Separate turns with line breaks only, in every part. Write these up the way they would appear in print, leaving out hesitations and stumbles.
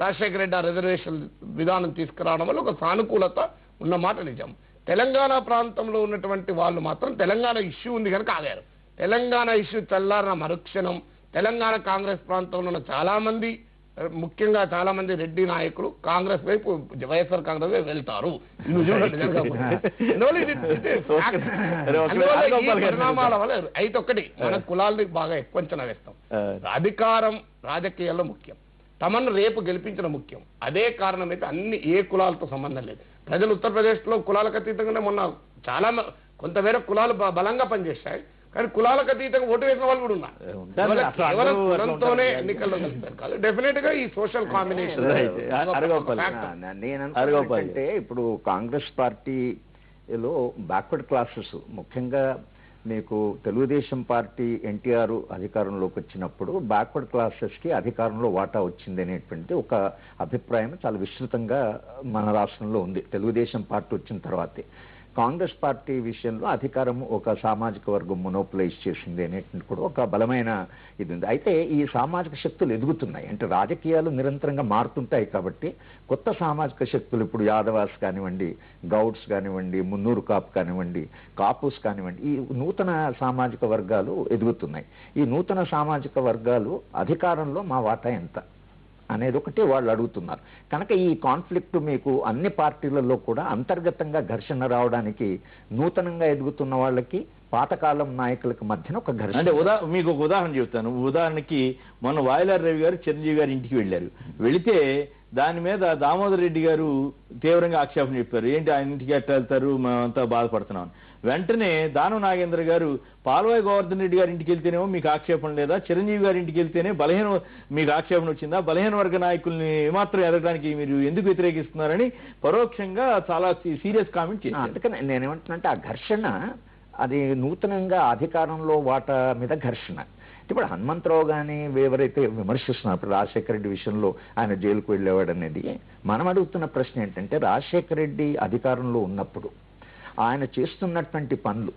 రాజశేఖర రెడ్డి ఆ రిజర్వేషన్ విధానం తీసుకురావడం వల్ల ఒక సానుకూలత ఉన్నమాట నిజం. తెలంగాణ ప్రాంతంలో ఉన్నటువంటి వాళ్ళు మాత్రం తెలంగాణ ఇష్యూ ఉంది కనుక ఆగారు. తెలంగాణ ఇష్యూ చల్లారిన మరుక్షణం తెలంగాణ కాంగ్రెస్ ప్రాంతంలో ఉన్న చాలా మంది, ముఖ్యంగా చాలా మంది రెడ్డి నాయకులు కాంగ్రెస్ వైపు, వైఎస్ఆర్ కాంగ్రెస్ వైపు వెళ్తారు. పరిణామాల వల్ల అయితే ఒకటి, మన కులాల్ని బాగా ఎక్కువ అంచనా వేస్తాం. అధికారం రాజకీయాల్లో ముఖ్యం, తమను రేపు గెలిపించడం ముఖ్యం. అదే కారణం అయితే అన్ని ఏ కులాలతో సంబంధం లేదు. ప్రజలు ఉత్తరప్రదేశ్ లో కులాలకు అతీతంగానే మొన్న చాలా కొంతమేర కులాలు బలంగా పనిచేస్తాయి, కానీ కులాలకు అతీతంగా ఓటు వేసిన వాళ్ళు కూడా ఉన్నారు. కేవలం కులంతోనే ఎన్నికల్లో కలిపారు కాదు. డెఫినెట్ గా ఈ సోషల్ కాంబినేషన్
అంటే ఇప్పుడు కాంగ్రెస్ పార్టీలో బ్యాక్వర్డ్ క్లాసెస్, ముఖ్యంగా మీకు తెలుగుదేశం పార్టీ ఎన్టీఆర్ అధికారంలోకి వచ్చినప్పుడు బ్యాక్వర్డ్ క్లాసెస్ కి అధికారంలో వాటా వచ్చింది అనేటువంటి ఒక అభిప్రాయం చాలా విస్తృతంగా మన రాష్ట్రంలో ఉంది. తెలుగుదేశం పార్టీ వచ్చిన తర్వాతే కాంగ్రెస్ పార్టీ విషయంలో అధికారం ఒక సామాజిక వర్గం మొనోపలైజ్ చేసింది అనేటువంటి కూడా ఒక బలమైన ఇది ఉంది. అయితే ఈ సామాజిక శక్తులు ఎదుగుతున్నాయి, అంటే రాజకీయాలు నిరంతరంగా మారుతుంటాయి కాబట్టి కొత్త సామాజిక శక్తులు, ఇప్పుడు యాదవాస్ కానివ్వండి, గౌడ్స్ కానివ్వండి, మున్నూరు కాపు కానివ్వండి, కాపుస్ కానివ్వండి, ఈ నూతన సామాజిక వర్గాలు ఎదుగుతున్నాయి. ఈ నూతన సామాజిక వర్గాలు అధికారంలో మా వాటా ఎంత అనేది ఒకటి వాళ్ళు అడుగుతున్నారు. కనుక ఈ కాన్ఫ్లిక్ట్ మీకు అన్ని పార్టీలలో కూడా అంతర్గతంగా ఘర్షణ రావడానికి నూతనంగా ఎదుగుతున్న వాళ్ళకి పాతకాలం నాయకులకు మధ్యన ఒక ఘర్షణ.
అంటే మీకు ఒక ఉదాహరణ చెబుతాను. ఉదాహరణకి మొన్న వాయిలార్ రవి గారు చిరంజీవి గారి ఇంటికి వెళ్ళారు. వెళితే దాని మీద దామోదర్ రెడ్డి గారు తీవ్రంగా ఆక్షేపణ చెప్పారు. ఏంటి ఆయన ఇంటికి ఎట్లా వెళ్తారు, మేమంతా బాధపడుతున్నాం. వెంటనే దానం నాగేంద్ర గారు పాల్వాయి గోవర్ధన్ రెడ్డి గారి ఇంటికి వెళ్తేనేమో మీకు ఆక్షేపణ లేదా, చిరంజీవి గారి ఇంటికి వెళ్తేనే మీకు ఆక్షేపణ వచ్చిందా, బలహీన వర్గ నాయకుల్ని ఏమాత్రం ఎదగడానికి మీరు ఎందుకు వ్యతిరేకిస్తున్నారని పరోక్షంగా చాలా సీరియస్ కామెంట్ చేశారు.
అందుకని నేనేమంటున్నానంటే ఆ ఘర్షణ అది నూతనంగా అధికారంలో వాటా మీద ఘర్షణ. ఇప్పుడు హనుమంతరావు కానీ ఎవరైతే విమర్శిస్తున్నారు, ఇప్పుడు రాజశేఖర రెడ్డి విషయంలో ఆయన జైలుకు వెళ్ళేవాడు అనేది, మనం అడుగుతున్న ప్రశ్న ఏంటంటే రాజశేఖర రెడ్డి అధికారంలో ఉన్నప్పుడు ఆయన చేస్తున్నటువంటి పనులు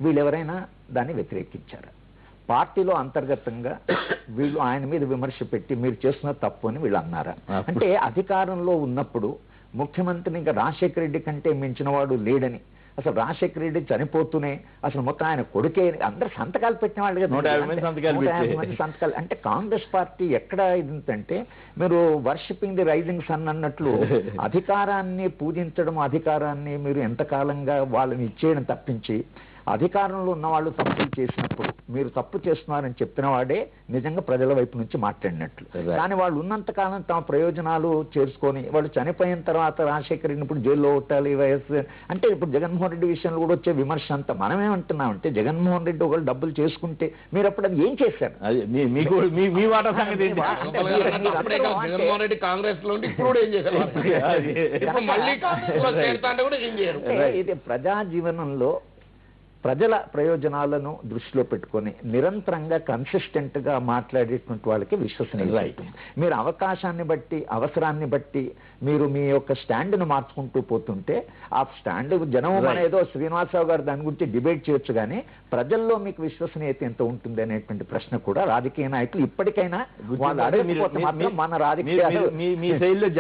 వీళ్ళెవరైనా దాన్ని వ్యతిరేకించారు? పార్టీలో అంతర్గతంగా వీళ్ళు ఆయన మీద విమర్శ పెట్టి మీరు చేస్తున్న తప్పు అని వీళ్ళు అన్నారా? అంటే అధికారంలో ఉన్నప్పుడు ముఖ్యమంత్రిని ఇంకా రాజశేఖర రెడ్డి కంటే మించిన వాడు లేడని, అసలు రాజశేఖర రెడ్డి చనిపోతూనే అసలు మొత్తం ఆయన కొడుకే అందరు సంతకాలు పెట్టిన వాళ్ళు కదా, 150 మంది సంతకాలు. అంటే కాంగ్రెస్ పార్టీ ఎక్కడ ఇదంటే మీరు వర్షిపింగ్ ది రైజింగ్ సన్ అన్నట్లు అధికారాన్ని పూజించడం, అధికారాన్ని మీరు ఎంతకాలంగా వాళ్ళని ఇచ్చేయడం తప్పించి అధికారంలో ఉన్న వాళ్ళు తప్పులు చేసినప్పుడు మీరు తప్పు చేస్తున్నారని చెప్పిన వాడే నిజంగా ప్రజల వైపు నుంచి మాట్లాడినట్లు. కానీ వాళ్ళు ఉన్నంతకాలం తమ ప్రయోజనాలు చేసుకొని వాళ్ళు చనిపోయిన తర్వాత రాజశేఖర రెడ్డిని ఇప్పుడు జైల్లో కొట్టాలి వయస్సు అంటే, ఇప్పుడు జగన్మోహన్ రెడ్డి విషయంలో కూడా వచ్చే విమర్శ అంతా మనమేమంటున్నామంటే జగన్మోహన్ రెడ్డి ఒకళ్ళు డబ్బులు చేసుకుంటే మీరు అప్పుడు అది ఏం చేశారు?
జగన్మోహన్ రెడ్డి కాంగ్రెస్ లో
ఇది ప్రజా జీవనంలో ప్రజల ప్రయోజనాలను దృష్టిలో పెట్టుకొని నిరంతరంగా కన్సిస్టెంట్ గా మాట్లాడేటువంటి వాళ్ళకి విశ్వసనీయత. మీరు అవకాశాన్ని బట్టి, అవసరాన్ని బట్టి మీరు మీ యొక్క స్టాండ్ను మార్చుకుంటూ పోతుంటే ఆ స్టాండ్ జనం అనేదో శ్రీనివాసరావు గారు దాని గురించి డిబేట్ చేయొచ్చు, కానీ ప్రజల్లో మీకు విశ్వసనీయత ఎంత ఉంటుంది అనేటువంటి ప్రశ్న కూడా రాజకీయ నాయకులు ఇప్పటికైనా వాళ్ళు అడగకపోతే మాత్రం మన రాజకీయాలు
మీ శైలిలో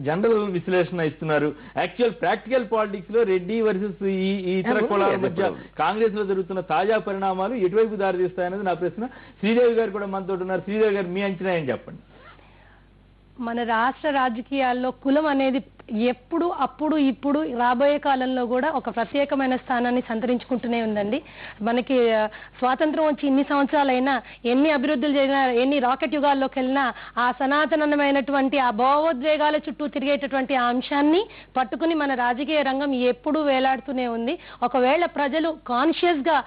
జనరల్ విశ్లేషణ ఇస్తున్నారు. యాక్చువల్ ప్రాక్టికల్ పాలిటిక్స్ లో రెడ్డి వర్సెస్ ఈ ఇతర కులాల మధ్య కాంగ్రెస్ లో జరుగుతున్న తాజా పరిణామాలు ఎటువైపు దారితీస్తాయనేది నా ప్రశ్న. శ్రీదేవి గారు కూడా మనతో ఉన్నారు. శ్రీదేవి గారు మీ అంచనా ఏం చెప్పండి.
మన రాష్ట్ర రాజకీయాల్లో కులం అనేది ఎప్పుడు అప్పుడు ఇప్పుడు రాబోయే కాలంలో కూడా ఒక ప్రత్యేకమైన స్థానాన్ని సంతరించుకుంటూనే ఉందండి. మనకి స్వాతంత్రం వచ్చి ఇన్ని సంవత్సరాలైనా, ఎన్ని అభివృద్ధులు జరిగినా, ఎన్ని రాకెట్ యుగాల్లోకి వెళ్ళినా ఆ సనాతనమైనటువంటి ఆ భావోద్వేగాల చుట్టూ తిరిగేటటువంటి ఆ అంశాన్ని పట్టుకుని మన రాజకీయ రంగం ఎప్పుడూ వేలాడుతూనే ఉంది. ఒకవేళ ప్రజలు కాన్షియస్ గా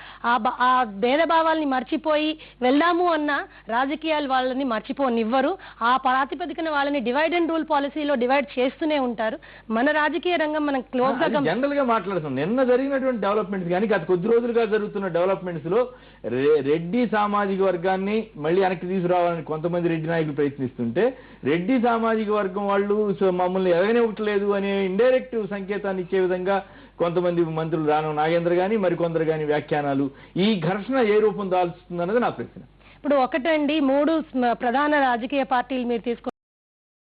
ఆ భేదభావాల్ని మర్చిపోయి వెళ్దాము అన్న రాజకీయాలు వాళ్ళని మర్చిపోనివ్వరు. ఆ ప్రాతిపదికన వాళ్ళని డివైడ్ అండ్ రూల్ పాలసీలో డివైడ్ చేస్తూనే ఉంటారు. మన రాజకీయ రంగం మనం క్లోజ్ గా
జనరల్ గా మాట్లాడుతున్నాం. నిన్న జరిగినటువంటి డెవలప్మెంట్స్ కానీ గత కొద్ది రోజులుగా జరుగుతున్న డెవలప్మెంట్స్ లో రెడ్డి సామాజిక వర్గాన్ని మళ్ళీ వెనక్కి తీసుకురావాలని కొంతమంది రెడ్డి నాయకులు ప్రయత్నిస్తుంటే, రెడ్డి సామాజిక వర్గం వాళ్ళు మమ్మల్ని ఎదగనివ్వట్లేదు అనే ఇండైరెక్ట్ సంకేతాన్ని ఇచ్చే విధంగా కొంతమంది మంత్రులు దానం నాగేంద్ర గాని మరికొందరు గాని వ్యాఖ్యానాలు, ఈ ఘర్షణ ఏ రూపం దాల్చుతుందన్నది నా ప్రశ్న.
ఇప్పుడు ఒకటండి, 3 ప్రధాన రాజకీయ పార్టీలు మీరు తీసుకుంటే